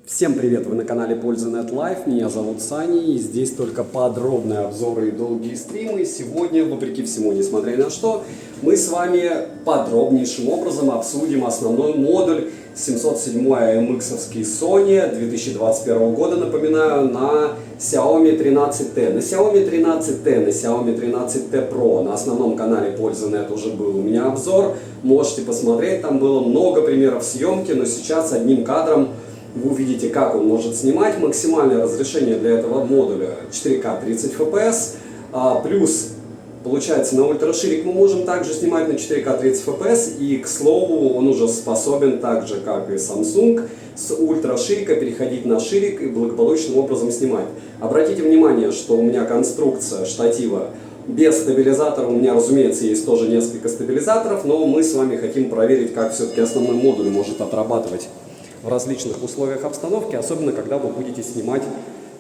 Всем привет! Вы на канале Польза.нет Live. Меня зовут Саня, и здесь только подробные обзоры и долгие стримы. Сегодня, вопреки всему, несмотря ни на что, мы с вами подробнейшим образом обсудим основной модуль 707 AMX-овский Sony 2021 года, напоминаю, на Xiaomi 13T. На Xiaomi 13T, на Xiaomi 13T Pro на основном канале Польза.нет уже был у меня обзор. Можете посмотреть, там было много примеров съемки, но сейчас одним кадром вы увидите, как он может снимать. Максимальное разрешение для этого модуля 4К 30 FPS. Плюс, получается, на ультраширик мы можем также снимать на 4К 30 FPS. И, к слову, он уже способен, так же как и Samsung, с ультраширика переходить на ширик и благополучным образом снимать. Обратите внимание, что у меня конструкция штатива без стабилизатора. У меня, разумеется, есть тоже несколько стабилизаторов, но мы с вами хотим проверить, как все-таки основной модуль может отрабатывать в различных условиях обстановки, особенно когда вы будете снимать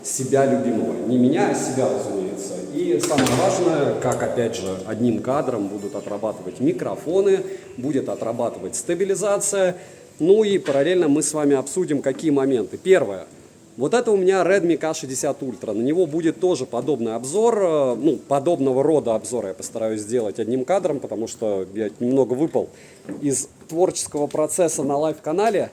себя любимого. Не меня, а себя, разумеется. И самое важное, как опять же одним кадром будут отрабатывать микрофоны, будет отрабатывать стабилизация. Ну и параллельно мы с вами обсудим, какие моменты. Первое. Вот это у меня Redmi K60 Ultra. На него будет тоже подобный обзор, подобного рода обзор я постараюсь сделать одним кадром, потому что я немного выпал из творческого процесса на лайв-канале.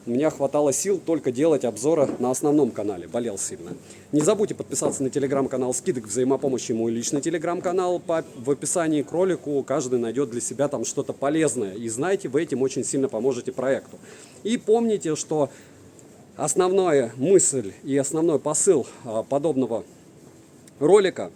У меня хватало сил только делать обзоры на основном канале, болел сильно. Не забудьте подписаться на телеграм-канал «Скидок взаимопомощи», мой личный телеграм-канал. В описании к ролику каждый найдет для себя там что-то полезное. И знаете, вы этим очень сильно поможете проекту. И помните, что основная мысль и основной посыл подобного ролика: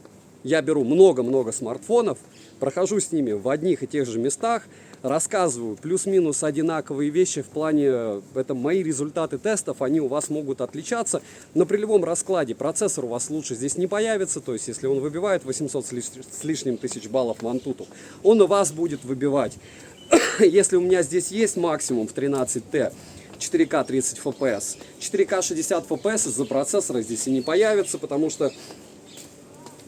я беру много-много смартфонов, прохожу с ними в одних и тех же местах, рассказываю плюс-минус одинаковые вещи в плане, это мои результаты тестов, они у вас могут отличаться, но при любом раскладе процессор у вас лучше здесь не появится, то есть если он выбивает 800 с лишним тысяч баллов в Antutu, он у вас будет выбивать. Если у меня здесь есть максимум в 13T 4К 30 FPS, 4К 60 FPS из-за процессора здесь и не появится, потому что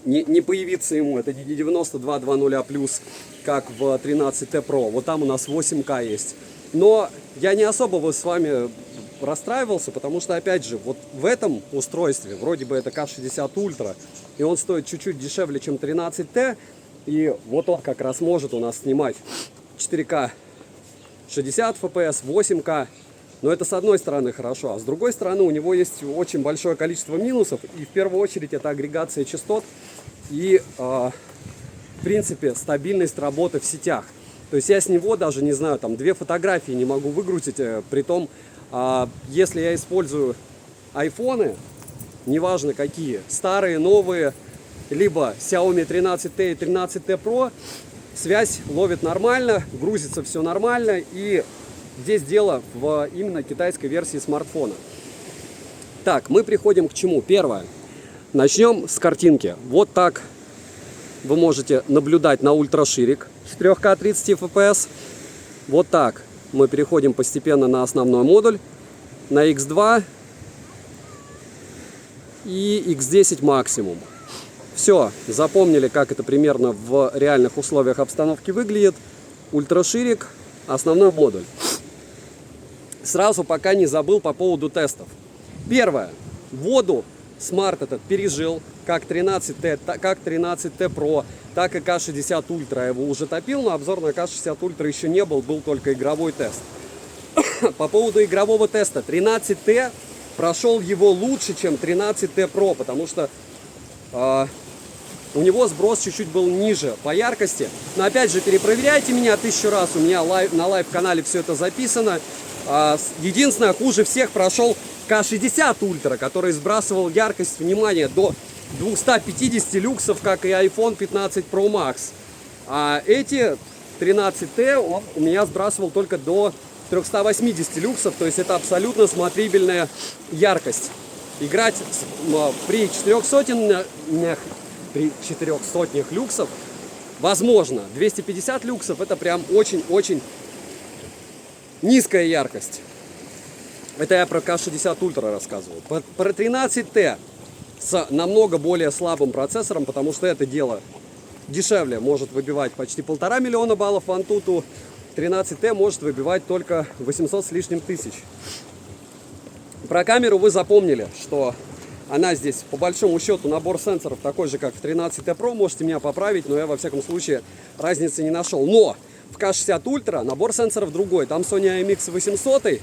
не появится ему, это не 9200+, как в 13T Pro, вот там у нас 8К есть. Но я не особо с вами расстраивался, потому что, опять же, вот в этом устройстве, вроде бы это K60 Ultra, и он стоит чуть-чуть дешевле, чем 13T, и вот он как раз может у нас снимать 4К 60 FPS, 8К. Но это с одной стороны хорошо, а с другой стороны у него есть очень большое количество минусов. И в первую очередь это агрегация частот и, в принципе, стабильность работы в сетях. То есть я с него даже, не знаю, там 2 фотографии не могу выгрузить. Притом, если я использую айфоны, неважно какие, старые, новые, либо Xiaomi 13T и 13T Pro, связь ловит нормально, грузится все нормально. И здесь дело в именно китайской версии смартфона. Так, мы приходим к чему? Первое. Начнем с картинки. Вот так вы можете наблюдать на ультраширик 4К 30 FPS. Вот так мы переходим постепенно на основной модуль, на X2 и X10 максимум. Все, запомнили, как это примерно в реальных условиях обстановки выглядит. Ультраширик, основной модуль. Сразу пока не забыл по поводу тестов. Первое. Воду Smart этот пережил, как 13T Pro, так и K60 Ultra. Я его уже топил, но обзор на K60 Ultra еще не был только игровой тест. По поводу игрового теста. 13T прошел его лучше, чем 13T Pro, потому что у него сброс чуть-чуть был ниже по яркости. Но опять же, перепроверяйте меня 1000 раз, у меня на лайв-канале все это записано. Единственное, хуже всех прошел K60 Ultra, который сбрасывал яркость, внимание, до 250 люксов, как и iPhone 15 Pro Max. А эти 13T он у меня сбрасывал только до 380 люксов, то есть это абсолютно смотрибельная яркость. Играть при 400 люксов возможно. 250 люксов это прям очень-очень низкая яркость. Это я про K60 Ultra рассказываю. Про 13T с намного более слабым процессором, потому что это дело дешевле, может выбивать почти 1,5 миллиона баллов в Antutu. 13T может выбивать только 800 с лишним тысяч. Про камеру вы запомнили, что она здесь, по большому счету, набор сенсоров такой же, как в 13T Pro. Можете меня поправить, но я, во всяком случае, разницы не нашел. Но в K60 Ultra набор сенсоров другой. Там Sony IMX 800,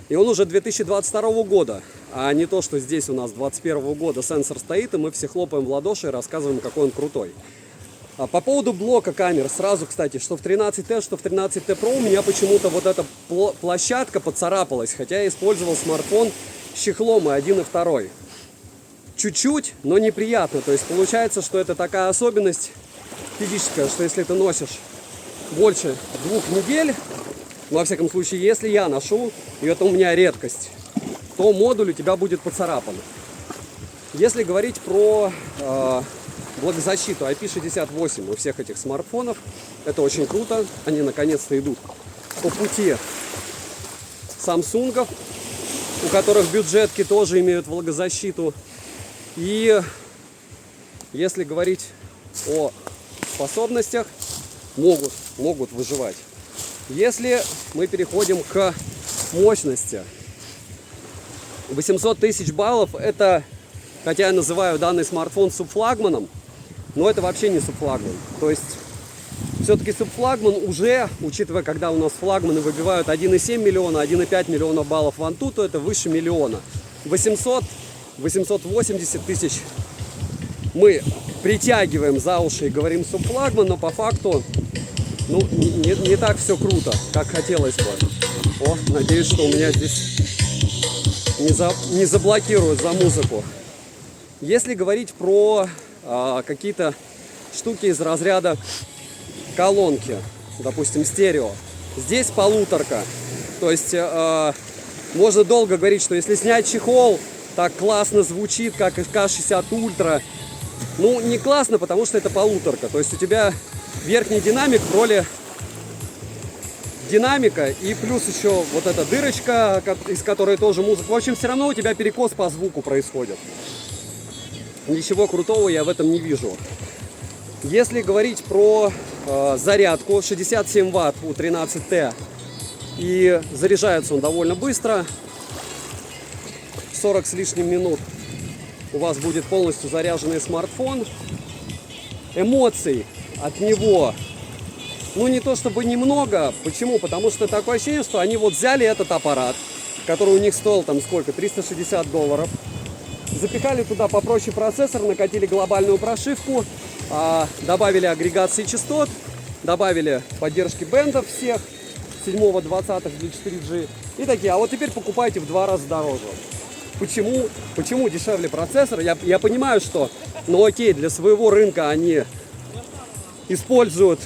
и он уже 2022 года. А не то, что здесь у нас 2021 года сенсор стоит, и мы все хлопаем в ладоши и рассказываем, какой он крутой. А по поводу блока камер, сразу, кстати, что в 13T, что в 13T Pro у меня почему-то вот эта площадка поцарапалась, хотя я использовал смартфон с чехлом и один, и второй. Чуть-чуть, но неприятно. То есть получается, что это такая особенность физическая, что если ты носишь больше 2 недель, во всяком случае, если я ношу, и это у меня редкость, то модуль у тебя будет поцарапан. Если говорить про влагозащиту IP68 у всех этих смартфонов, это очень круто. Они наконец-то идут по пути Samsung, у которых бюджетки тоже имеют влагозащиту. И если говорить о способностях, могут выживать. Если мы переходим к мощности, 800 тысяч баллов, это, хотя я называю данный смартфон субфлагманом, но это вообще не субфлагман. То есть все-таки субфлагман уже, учитывая, когда у нас флагманы выбивают 1,7 миллиона, 1,5 миллиона баллов в Antutu, то это выше миллиона. 880 тысяч мы притягиваем за уши и говорим субфлагман, но по факту не так все круто, как хотелось бы. Надеюсь, что у меня здесь не заблокируют за музыку. Если говорить про какие-то штуки из разряда колонки, допустим, стерео, здесь 1,5. То есть можно долго говорить, что если снять чехол, так классно звучит, как и в K60 Ultra. Ну, не классно, потому что это 1,5. То есть у тебя верхний динамик в роли динамика, и плюс еще вот эта дырочка, из которой тоже музыка. В общем, все равно у тебя перекос по звуку происходит. Ничего крутого я в этом не вижу. Если говорить про зарядку, 67 Вт у 13T, и заряжается он довольно быстро, 40 с лишним минут у вас будет полностью заряженный смартфон. Эмоций от него, не то чтобы немного. Почему? Потому что такое ощущение, что они вот взяли этот аппарат, который у них стоил там сколько, $360, запихали туда попроще процессор, накатили глобальную прошивку, добавили агрегации частот, добавили поддержки бендов всех, 7-го, 20-х для 4G, и такие, а вот теперь покупайте в 2 раза дороже. Почему дешевле процессор? Я понимаю, что, окей, для своего рынка они используют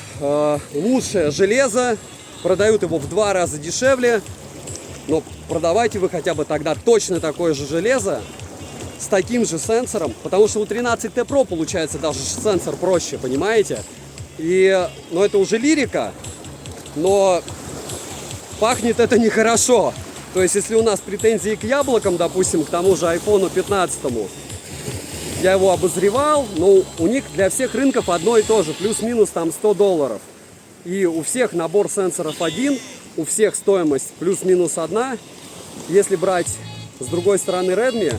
лучшее железо, продают его в 2 раза дешевле, но продавайте вы хотя бы тогда точно такое же железо с таким же сенсором, потому что у 13T Pro получается даже сенсор проще, понимаете? И, это уже лирика, но пахнет это нехорошо. То есть, если у нас претензии к яблокам, допустим, к тому же iPhone 15, я его обозревал, но у них для всех рынков одно и то же, плюс-минус там $100. И у всех набор сенсоров один, у всех стоимость плюс-минус одна. Если брать с другой стороны Redmi,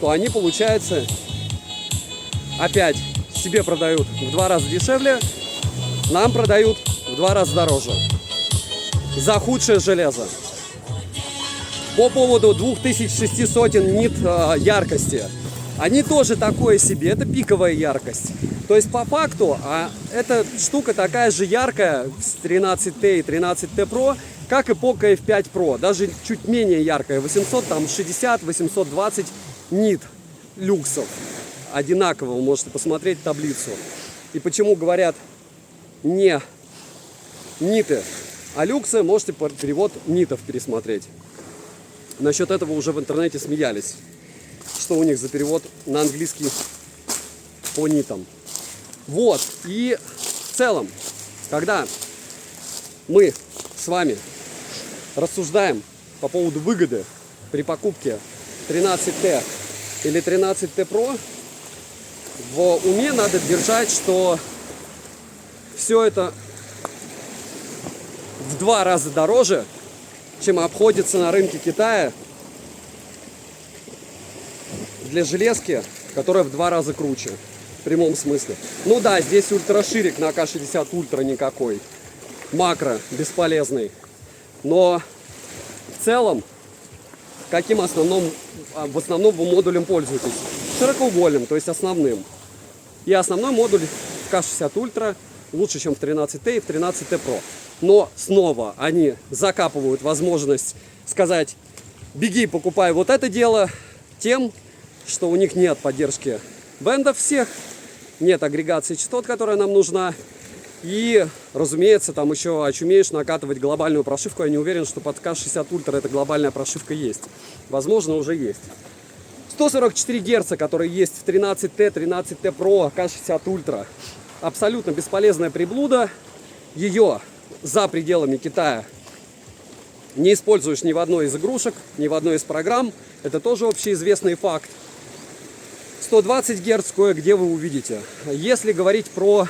то они, получается, опять себе продают в 2 раза дешевле, нам продают в 2 раза дороже. За худшее железо. По поводу 2600 нит яркости. Они тоже такое себе, это пиковая яркость. То есть по факту эта штука такая же яркая с 13T и 13T Pro, как и по KF5 Pro. Даже чуть менее яркая, 860-820 нит люксов. Одинаково, вы можете посмотреть таблицу. И почему говорят не ниты, а люксы, можете перевод нитов пересмотреть. Насчет этого уже в интернете смеялись. Что у них за перевод на английский по нитам. Вот. И в целом, когда мы с вами рассуждаем по поводу выгоды при покупке 13T или 13T Pro, в уме надо держать, что все это в 2 раза дороже, чем обходится на рынке Китая для железки, которая в 2 раза круче. В прямом смысле. Ну да, здесь ультраширик на АК-60 Ультра никакой. Макро бесполезный. Но в целом, каким в основном вы модулем пользуетесь? Широкоугольным, то есть основным. И основной модуль в К-60 Ультра лучше, чем в 13Т и в 13Т Pro. Но снова они закапывают возможность сказать: беги, покупай вот это дело, тем, что у них нет поддержки бендов всех, нет агрегации частот, которая нам нужна. И, разумеется, там еще очумеешь накатывать глобальную прошивку. Я не уверен, что под К-60 Ультра эта глобальная прошивка есть. Возможно, уже есть. 144 Гц, которые есть в 13Т, 13Т Pro, К-60 Ультра. Абсолютно бесполезная приблуда. Ее за пределами Китая не используешь ни в одной из игрушек, ни в одной из программ. Это тоже общеизвестный факт. 120 Гц кое-где вы увидите. Если говорить про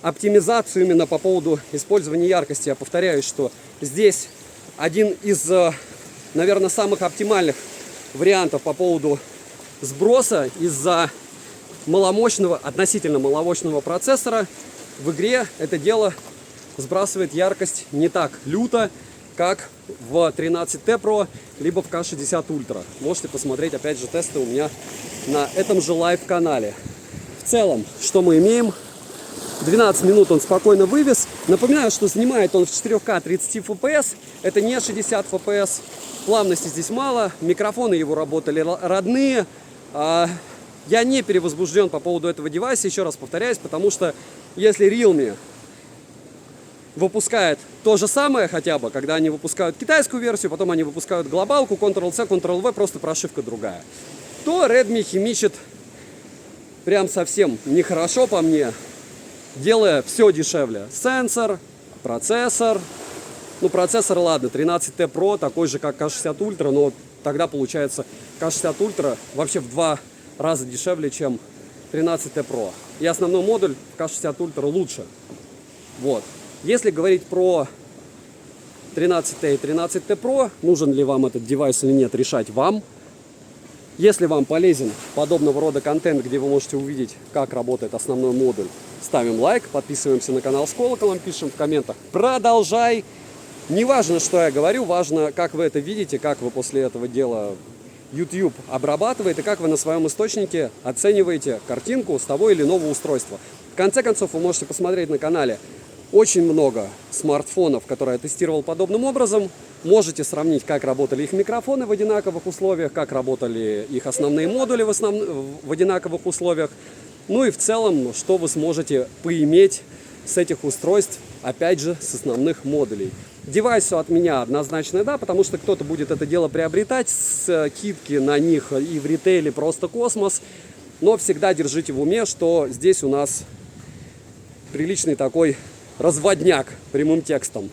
оптимизацию именно по поводу использования яркости, я повторяюсь, что здесь один из, наверное, самых оптимальных вариантов по поводу сброса из-за маломощного, относительно маломощного процессора. В игре это дело сбрасывает яркость не так люто, как в 13T Pro, либо в К-60 Ультра. Можете посмотреть, опять же, тесты у меня на этом же лайв-канале. В целом, что мы имеем? 12 минут он спокойно вывез. Напоминаю, что снимает он в 4К 30 FPS. Это не 60 FPS. Плавности здесь мало. Микрофоны его работали родные. Я не перевозбужден по поводу этого девайса, еще раз повторяюсь, потому что если Realme выпускает то же самое хотя бы, когда они выпускают китайскую версию, потом они выпускают глобалку, Ctrl-C, Ctrl-V, просто прошивка другая, то Redmi химичит прям совсем нехорошо по мне, делая все дешевле. Сенсор, процессор. Ну, процессор, ладно, 13T Pro, такой же, как К-60 Ультра, но тогда получается К-60 Ультра вообще в 2 раза дешевле, чем 13T Pro. И основной модуль К-60 Ультра лучше. Вот. Если говорить про 13T и 13T Pro, нужен ли вам этот девайс или нет, решать вам. Если вам полезен подобного рода контент, где вы можете увидеть, как работает основной модуль, ставим лайк, подписываемся на канал с колоколом, пишем в комментах «Продолжай». Не важно, что я говорю, важно, как вы это видите, как вы после этого дела YouTube обрабатывает и как вы на своем источнике оцениваете картинку с того или иного устройства. В конце концов, вы можете посмотреть на канале очень много смартфонов, которые я тестировал подобным образом. Можете сравнить, как работали их микрофоны в одинаковых условиях, как работали их основные модули в одинаковых условиях. Ну и в целом, что вы сможете поиметь с этих устройств, опять же, с основных модулей. Девайсу от меня однозначно да, потому что кто-то будет это дело приобретать, скидки на них и в ритейле просто космос. Но всегда держите в уме, что здесь у нас приличный такой разводняк прямым текстом.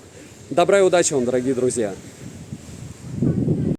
Добра и удачи вам, дорогие друзья!